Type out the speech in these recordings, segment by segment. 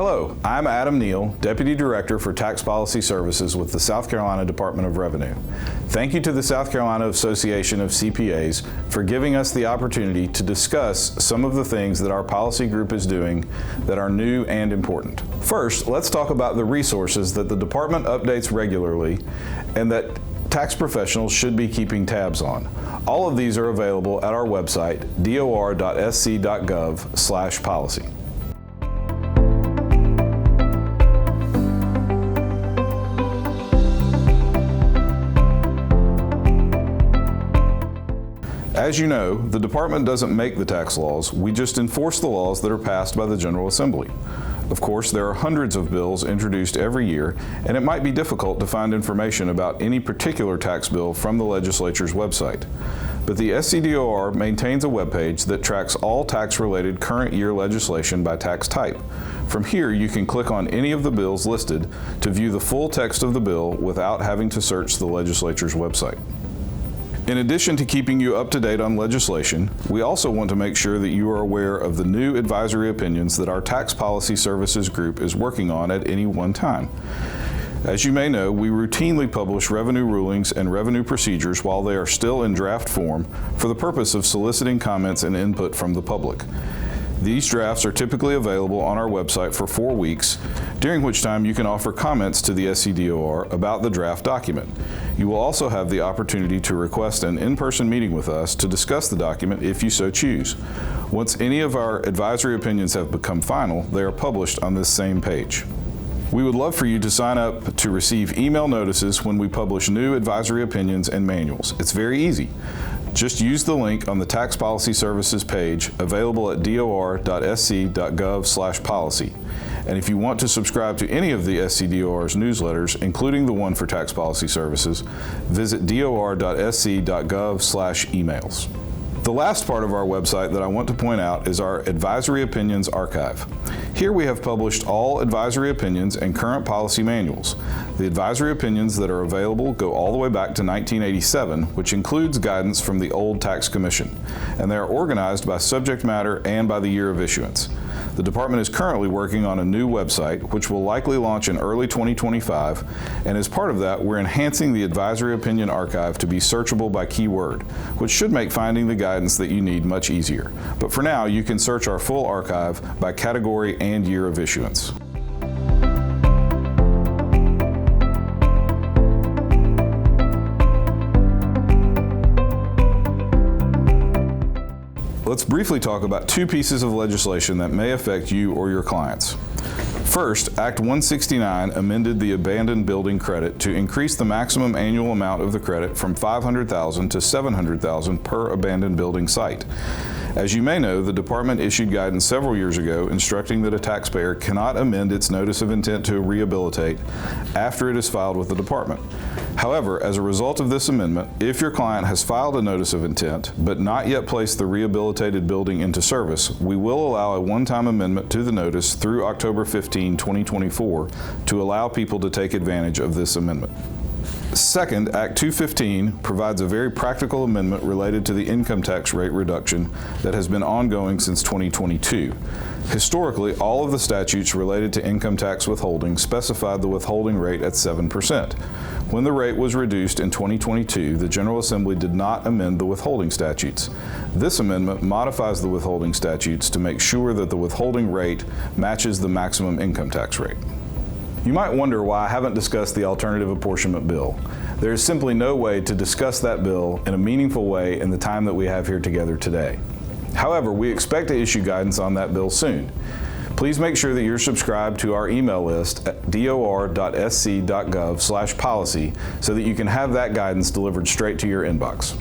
Hello, I'm Adam Neal, Deputy Director for Tax Policy Services with the South Carolina Department of Revenue. Thank you to the South Carolina Association of CPAs for giving us the opportunity to discuss some of the things that our policy group is doing that are new and important. First, let's talk about the resources that the department updates regularly and that tax professionals should be keeping tabs on. All of these are available at our website, dor.sc.gov/policy. As you know, the department doesn't make the tax laws, we just enforce the laws that are passed by the General Assembly. Of course, there are hundreds of bills introduced every year, and it might be difficult to find information about any particular tax bill from the legislature's website. But the SCDOR maintains a webpage that tracks all tax-related current year legislation by tax type. From here, you can click on any of the bills listed to view the full text of the bill without having to search the legislature's website. In addition to keeping you up to date on legislation, we also want to make sure that you are aware of the new advisory opinions that our Tax Policy Services group is working on at any one time. As you may know, we routinely publish revenue rulings and revenue procedures while they are still in draft form for the purpose of soliciting comments and input from the public. These drafts are typically available on our website for 4 weeks, during which time you can offer comments to the SCDOR about the draft document. You will also have the opportunity to request an in-person meeting with us to discuss the document if you so choose. Once any of our advisory opinions have become final, they are published on this same page. We would love for you to sign up to receive email notices when we publish new advisory opinions and manuals. It's very easy. Just use the link on the Tax Policy Services page available at dor.sc.gov/policy. And if you want to subscribe to any of the SCDOR's newsletters, including the one for Tax Policy Services, visit dor.sc.gov/emails. The last part of our website that I want to point out is our Advisory Opinions Archive. Here we have published all advisory opinions and current policy manuals. The advisory opinions that are available go all the way back to 1987, which includes guidance from the old Tax Commission, and they are organized by subject matter and by the year of issuance. The department is currently working on a new website, which will likely launch in early 2025, and as part of that, we're enhancing the Advisory Opinion Archive to be searchable by keyword, which should make finding the guidance that you need much easier. But for now, you can search our full archive by category and year of issuance. Let's briefly talk about 2 pieces of legislation that may affect you or your clients. First, Act 169 amended the abandoned building credit to increase the maximum annual amount of the credit from $500,000 to $700,000 per abandoned building site. As you may know, the department issued guidance several years ago instructing that a taxpayer cannot amend its notice of intent to rehabilitate after it is filed with the department. However, as a result of this amendment, if your client has filed a notice of intent but not yet placed the rehabilitated building into service, we will allow a one-time amendment to the notice through October 15, 2024 to allow people to take advantage of this amendment. Second, Act 215 provides a very practical amendment related to the income tax rate reduction that has been ongoing since 2022. Historically, all of the statutes related to income tax withholding specified the withholding rate at 7%. When the rate was reduced in 2022, the General Assembly did not amend the withholding statutes. This amendment modifies the withholding statutes to make sure that the withholding rate matches the maximum income tax rate. You might wonder why I haven't discussed the alternative apportionment bill. There is simply no way to discuss that bill in a meaningful way in the time that we have here together today. However, we expect to issue guidance on that bill soon. Please make sure that you're subscribed to our email list at dor.sc.gov/policy so that you can have that guidance delivered straight to your inbox.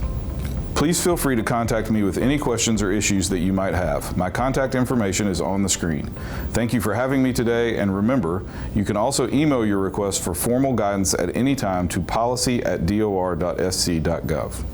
Please feel free to contact me with any questions or issues that you might have. My contact information is on the screen. Thank you for having me today, and remember, you can also email your request for formal guidance at any time to policy@dor.sc.gov.